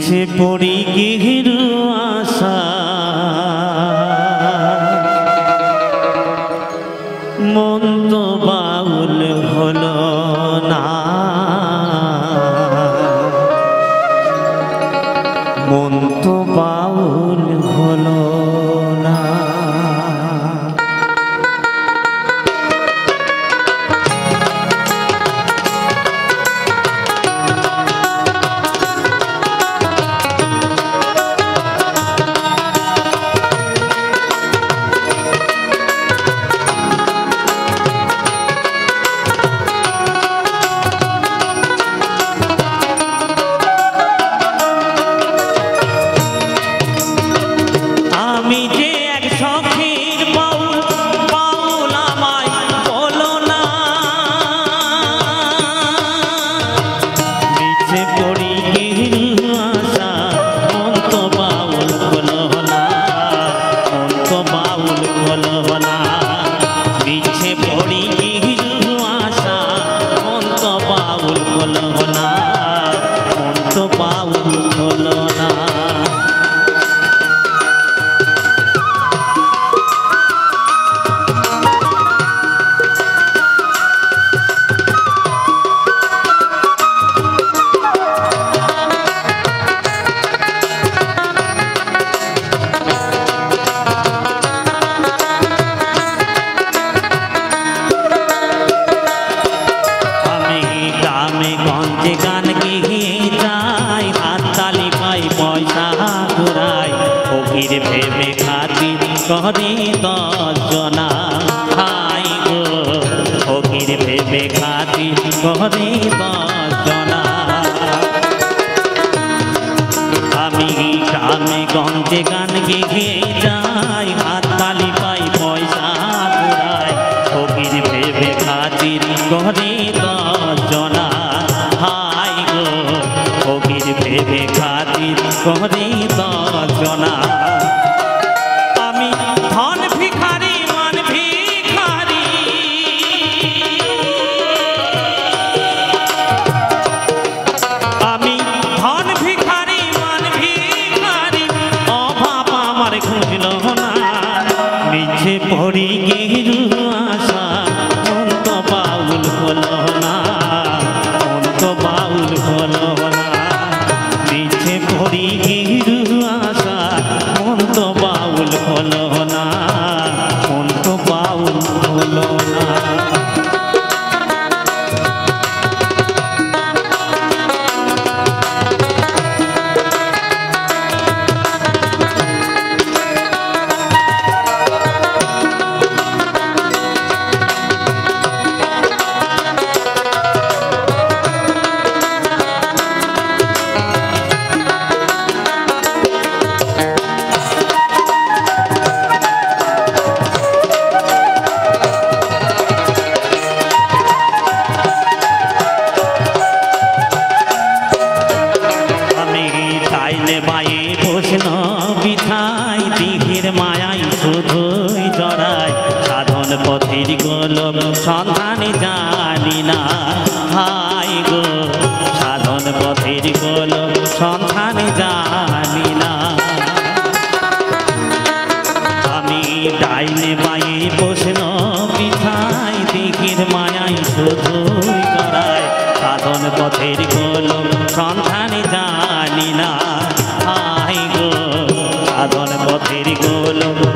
মিছে পড়ি গিরু আশা মন তো বাউল হলো না মন তো বাউল হলো না ভেবে খাতি করি দর্শনা হাই গো ফকির ভেবে খাতি করি দর্শনা আমি গ্রামে গঞ্জে গান গেয়ে যাই হাত তালি পাই পয়সা ঘুরাই ফকির ভেবে খাতির করি দর্শনা হাই গো ফকির ভেবে খাতির করি দর্শনা মিছে পড়ি গিরু আশা মন তো বাউল হলো না মন তো বাউল হলো না মিছে পড়ি গিরু আশা মন তো বাউল হলো না মন তো বাউল হলো না বিথাই দিঘির মায়াই শুধুই জড়াই সাধন পথের গোলক সন্ধানে জানি না হাই গো সাধন পথের গোলক সন্ধানে জানি না আমি ডাইনে বায়ে বসল বিথাই দিঘির মায়াই শুধুই জড়াই সাধন পথের গোলক সন্ধানে জানি না হাই গো সাধন পথের গোলক